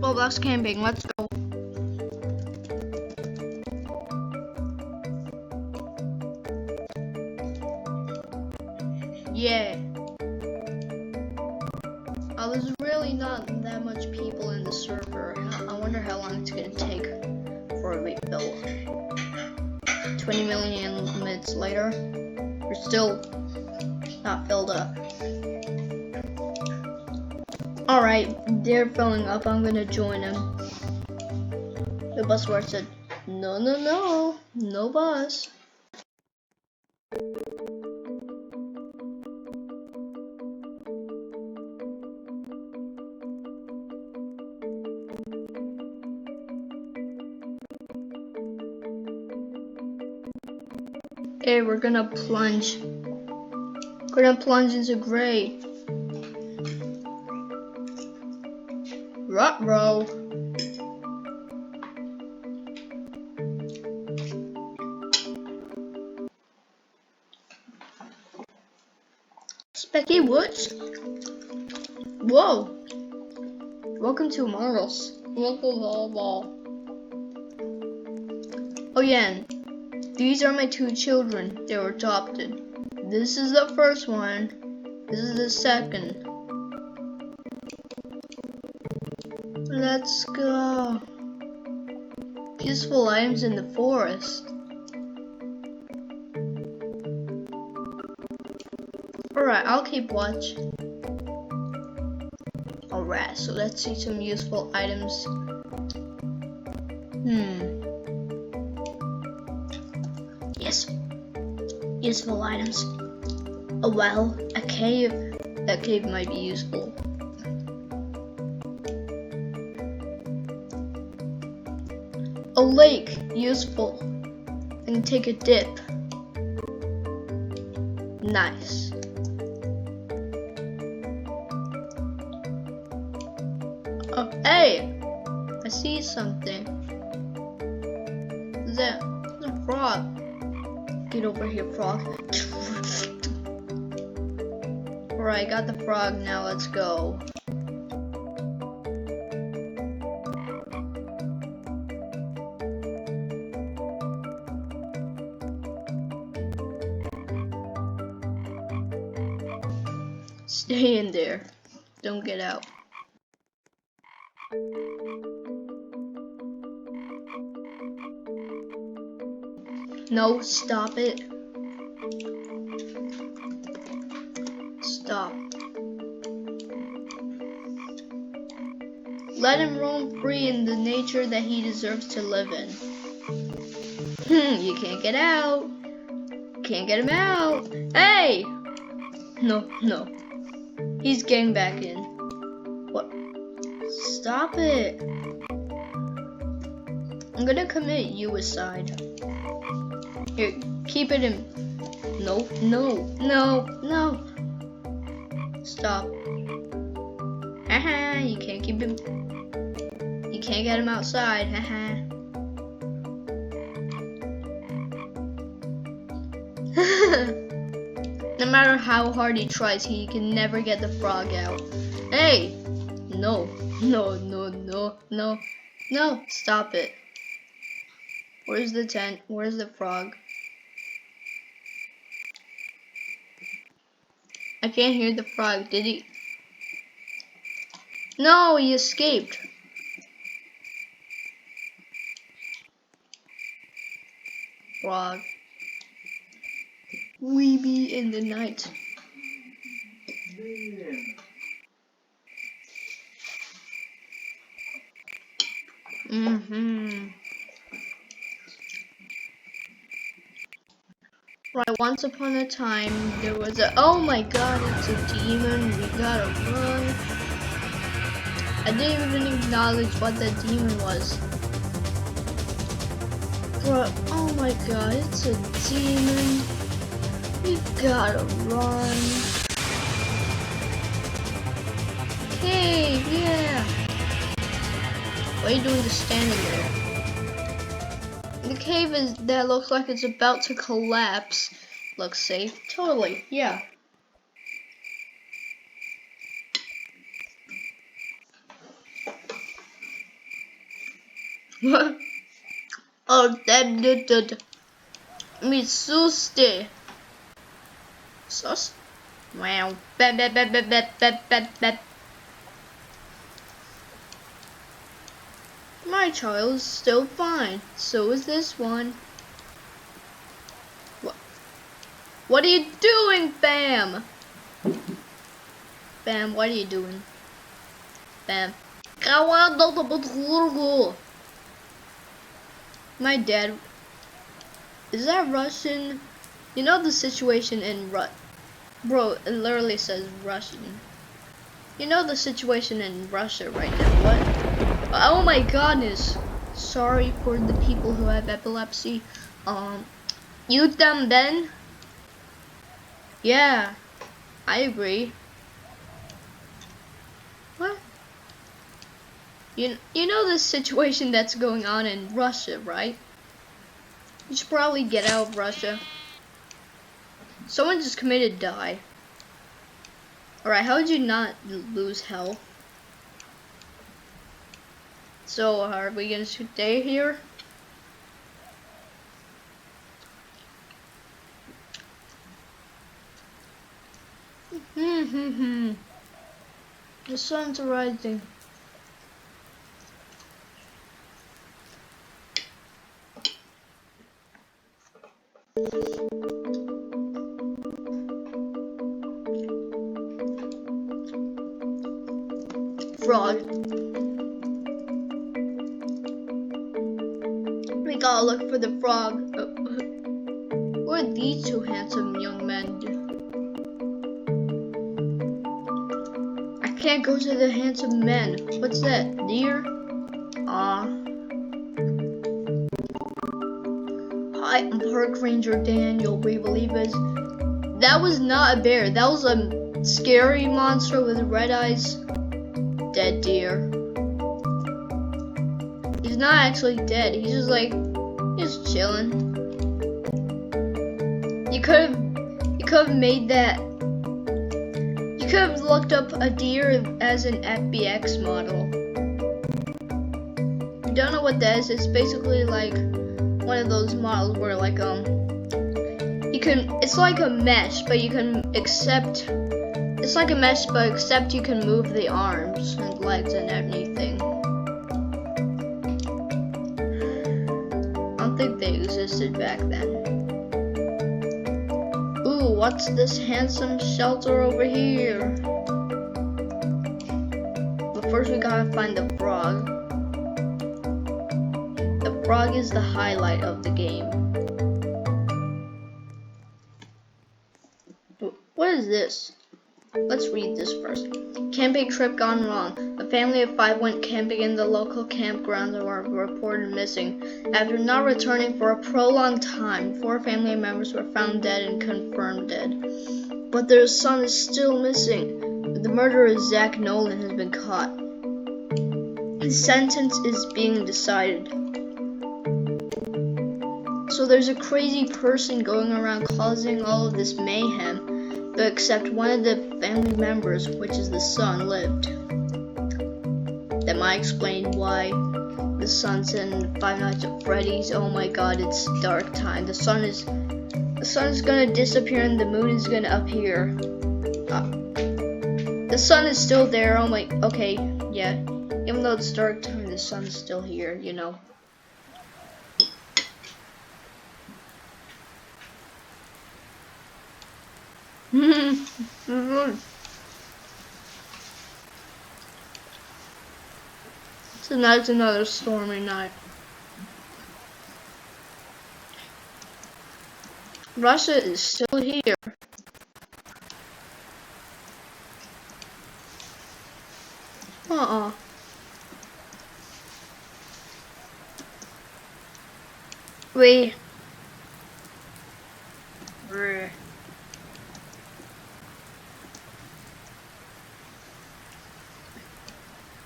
Roblox camping. Let's go. Yeah. There's really not that much people in the server. I wonder how long it's gonna take for a build. 20 million minutes later, we're still not filled up. Alright, they're filling up. I'm gonna join them. The bus where said, no bus. Okay, we're gonna plunge. We're gonna plunge into gray. Ruh-roh. Specky Woods? Whoa. Welcome to Mars. Welcome ball. Oh yeah, and these are my two children. They were adopted. This is the first one. This is the second. Let's go. Useful items in the forest. Alright, I'll keep watch. Alright, so let's see some useful items. Yes. Useful items. A well, a cave. That cave might be useful. A lake, useful. I can take a dip. Nice. Oh, hey! I see something. Is that a frog? Get over here, frog. Alright, got the frog, now let's go. Stay in there. Don't get out. No, stop it. Stop. Let him roam free in the nature that he deserves to live in. You can't get out. Can't get him out. Hey! No. He's getting back in. What? Stop it. I'm gonna commit suicide. Here, keep it in. No. Stop. Haha, you can't keep him. You can't get him outside. Haha. No matter how hard he tries, he can never get the frog out. Hey! No. Stop it. Where's the tent? Where's the frog? I can't hear the frog. Did he? No, he escaped. Frog. We be in the night. Right, once upon a time, there was a— oh my god, it's a demon, we gotta run. I didn't even acknowledge what that demon was. Bro, oh my god, it's a demon. We gotta run. Cave, yeah. What are you doing just standing there? The cave that looks like it's about to collapse. Looks safe. Totally, yeah. Oh, that me suste. Sus. Wow. Bap, bap, bap, bap, bap, bap, bap, bap. My child's still fine. So is this one. What are you doing, Bam? Bam, what are you doing? Bam. My dad. Is that Russian? You know the situation in Bro, it literally says Russian. You know the situation in Russia right now. What? Oh my goodness. Sorry for the people who have epilepsy. You them Ben? Yeah, I agree. What? You know the situation that's going on in Russia, right? You should probably get out of Russia. Someone just committed die. Alright, how did you not lose health? So, are we gonna stay here? The sun's rising. Frog. We gotta look for the frog. Who are these two handsome young men? I can't go to the handsome men. What's that? Deer? Hi, I'm Park Ranger Daniel. We believe us. That was not a bear. That was a scary monster with red eyes. Dead deer. He's not actually dead. He's just like, he's chilling. You could have made that. You could have looked up a deer as an FBX model. You don't know what that is? It's basically like one of those models where like you can. It's like a mesh, but you can accept. It's like a mesh, but except you can move the arms and legs and everything. I don't think they existed back then. Ooh, what's this handsome shelter over here? But first we gotta find the frog. The frog is the highlight of the game. What is this? Let's read this first. Camping trip gone wrong. A family of 5 went camping in the local campground and were reported missing. After not returning for a prolonged time, 4 family members were found dead and confirmed dead. But their son is still missing. The murderer, Zach Nolan, has been caught. His sentence is being decided. So there's a crazy person going around causing all of this mayhem. But except one of the family members, which is the son, lived. That might explain why the sun's in Five Nights at Freddy's. Oh my god, it's dark time. The sun is gonna disappear and the moon is gonna appear. The sun is still there. Oh my, okay, yeah. Even though it's dark time, the sun's still here, you know. Tonight's another stormy night. Russia is still here. Wait.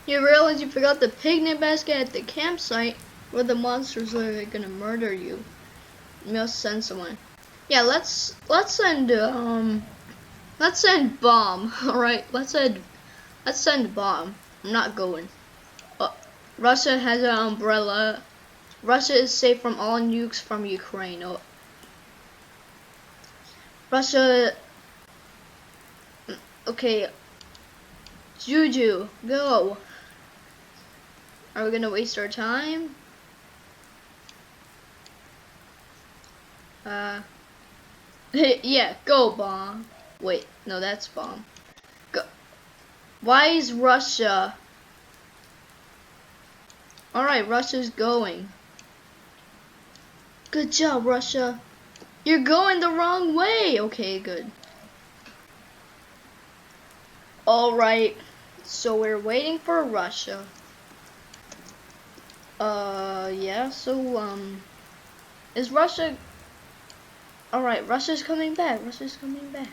You realize you forgot the picnic basket at the campsite where the monster's literally gonna murder you. You must send someone. Yeah, let's send bomb. Alright, let's send bomb. I'm not going. Russia has an umbrella. Russia is safe from all nukes from Ukraine. Oh. Russia. Okay. Juju, go. Are we gonna waste our time? Yeah, go bomb. Wait, no, that's bomb. Go. Why is Russia? Alright, Russia's going. Good job, Russia. You're going the wrong way. Okay, good. Alright, so we're waiting for Russia. Yeah, so, is Russia... Alright, Russia's coming back. Russia's coming back.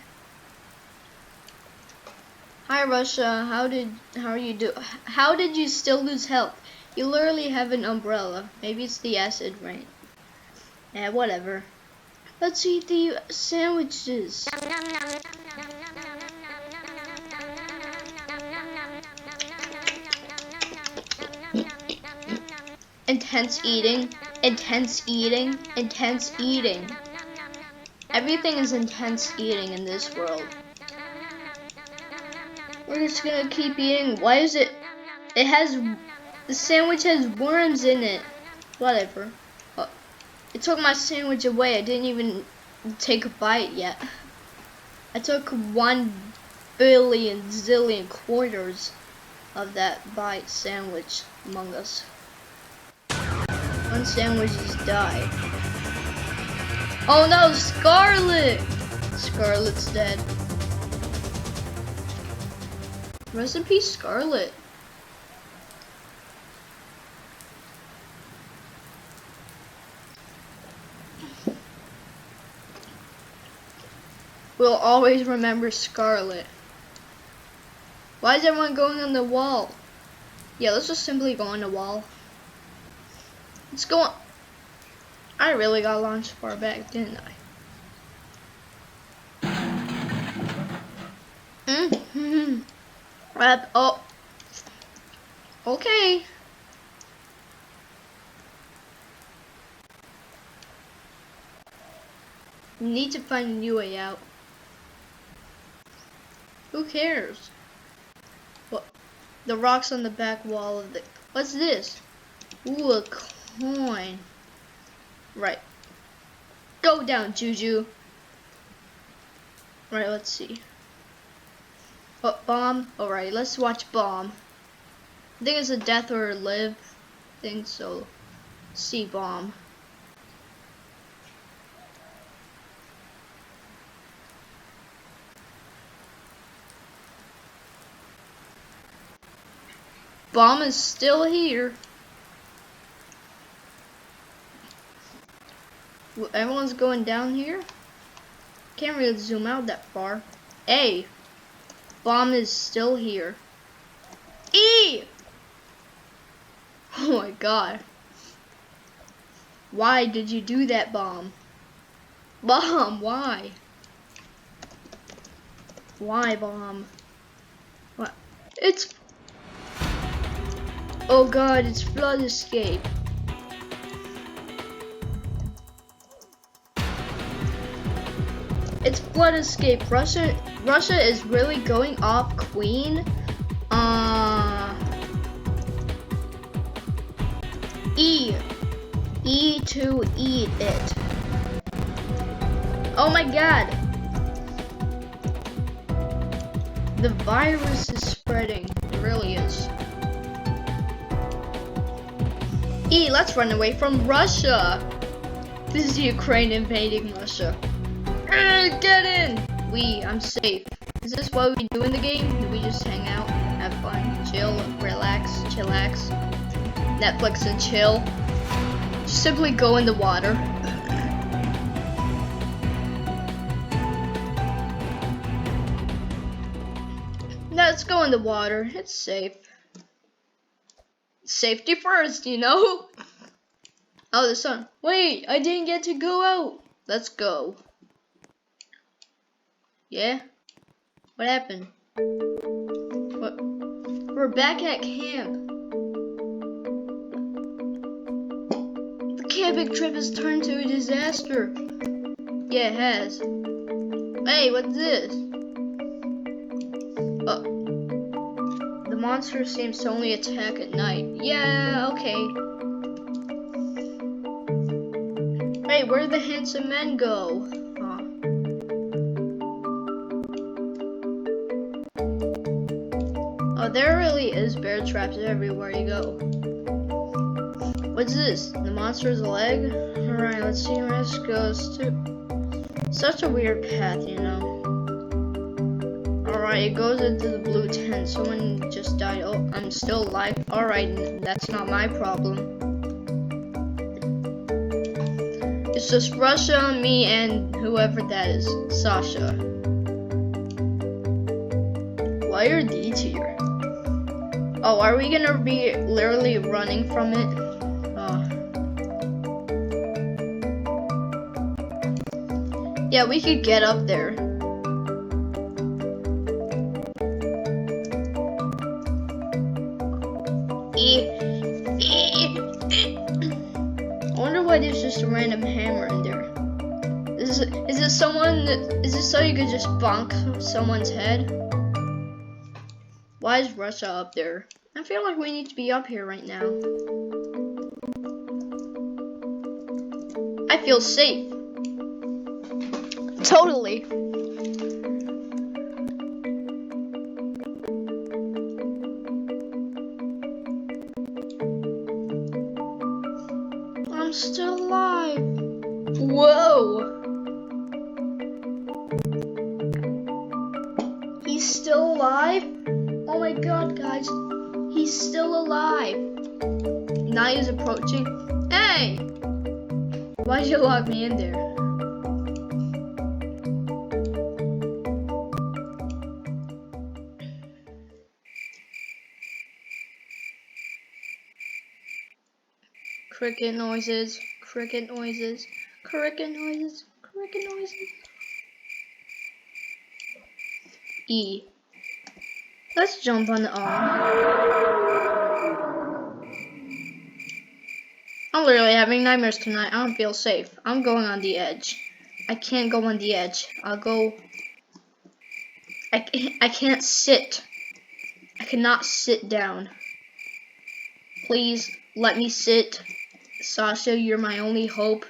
Hi, Russia. How did you still lose health? You literally have an umbrella. Maybe it's the acid rain. Yeah, whatever. Let's eat the sandwiches. Intense eating, intense eating, intense eating. Everything is intense eating in this world. We're just gonna keep eating. Why is it? The sandwich has worms in it. Whatever. Oh, it took my sandwich away. I didn't even take a bite yet. I took 1 billion zillion quarters of that bite sandwich among us. One sandwich just died. Oh no, Scarlet! Scarlet's dead. Rest in peace, Scarlet. We'll always remember Scarlet. Why is everyone going on the wall? Yeah, let's just simply go on the wall. Let's go on. I really got launched far back, didn't I? Oh. Okay. We need to find a new way out. Who cares? What? The rocks on the back wall of the... What's this? Ooh, a coin. Right. Go down, Juju. Right, let's see. Oh, bomb. Alright, let's watch bomb. I think it's a death or live thing, so see bomb. Bomb is still here. Everyone's going down here. Can't really zoom out that far. A. Bomb is still here. E! Oh my god. Why did you do that, bomb? Bomb, why? Why, bomb? What? It's... Oh god, it's flood escape. It's flood escape. Russia is really going off queen. E to eat it. Oh my god. The virus is spreading. It really is. E, let's run away from Russia. This is Ukraine invading Russia. Get in! I'm safe. Is this what we do in the game? Do we just hang out, have fun, chill, relax, chillax, Netflix and chill? Just simply go in the water. Let's go in the water. It's safe. Safety first, you know? Oh, the sun. Wait, I didn't get to go out. Let's go. Yeah? What happened? What? We're back at camp. epic trip has turned to a disaster. Yeah, it has. Hey, what's this? The monster seems to only attack at night. Yeah, okay. Hey, where'd the handsome men go? Oh, there really is bear traps everywhere you go. What's this? The monster's leg? Alright, let's see where this goes to. Such a weird path, you know. Alright, it goes into the blue tent. Someone just died. Oh, I'm still alive. Alright, that's not my problem. It's just Russia, me, and whoever that is. Sasha. Why are these here? Oh, are we gonna be literally running from it? Yeah, we could get up there. I wonder why there's just a random hammer in there. Is this someone? Is this so you could just bonk someone's head? Why is Russia up there? I feel like we need to be up here right now. I feel safe. Totally. I'm still alive. Whoa. He's still alive? Oh my god, guys. He's still alive. Now he's approaching. Hey! Why'd you lock me in there? Cricket noises, cricket noises, cricket noises, cricket noises. E. Let's jump on the arm. I'm literally having nightmares tonight. I don't feel safe. I'm going on the edge. I can't go on the edge. I'll go. I can't sit. I cannot sit down. Please let me sit. Sasha, you're my only hope.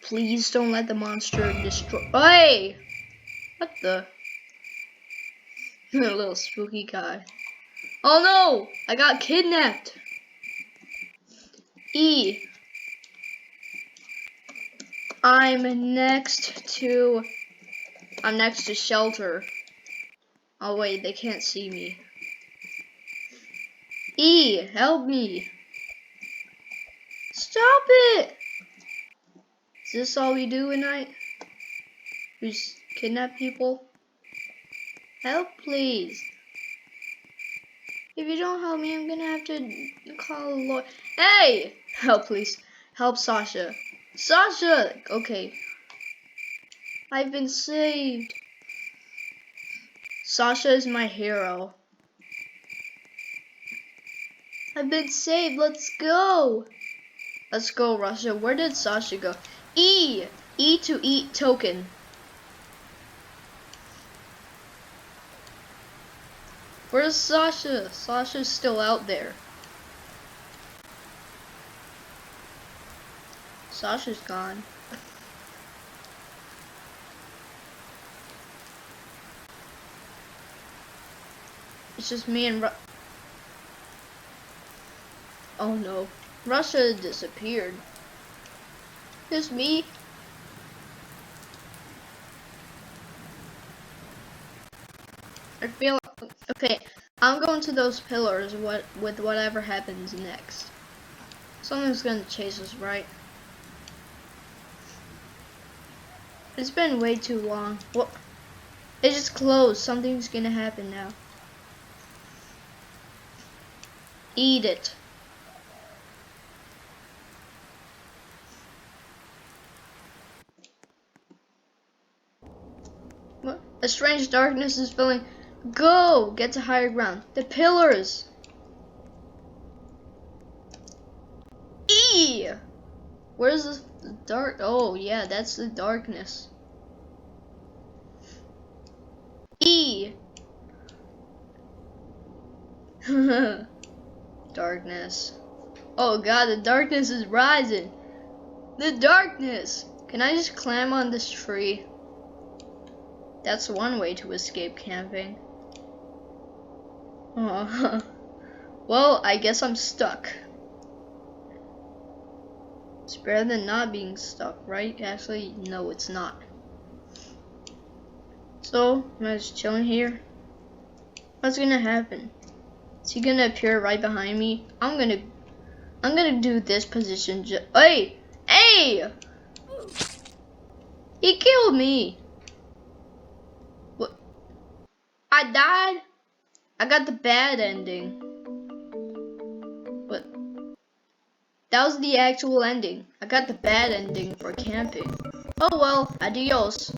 Please don't let the monster destroy. Hey! What the? A little spooky guy. Oh no! I got kidnapped. E. I'm next to shelter. Oh wait, they can't see me. E, help me. Stop it! Is this all we do at night? We just kidnap people? Help, please. If you don't help me, I'm gonna have to call a lawyer. Hey! Help, please. Help Sasha. Sasha! Okay. I've been saved. Sasha is my hero. I've been saved. Let's go. Let's go, Russia. Where did Sasha go? E! E to eat token. Where's Sasha? Sasha's still out there. Sasha's gone. It's just me and Oh no. Russia disappeared. Just me. I feel okay. I'm going to those pillars with whatever happens next. Something's gonna chase us, right? It's been way too long. What? It just closed. Something's gonna happen now. Eat it. What? A strange darkness is filling. Go! Get to higher ground. The pillars! E! Where's the dark? Oh, yeah, that's the darkness. E. Darkness. Oh god, the darkness is rising. The darkness. Can I just climb on this tree? That's one way to escape camping. Oh. Well, I guess I'm stuck. It's better than not being stuck, right? Actually, no, it's not. So, I'm just chilling here. What's gonna happen? Is he gonna appear right behind me? I'm gonna do this position. Hey! Hey! He killed me! What? I died? I got the bad ending. What? That was the actual ending. I got the bad ending for camping. Oh well, adios.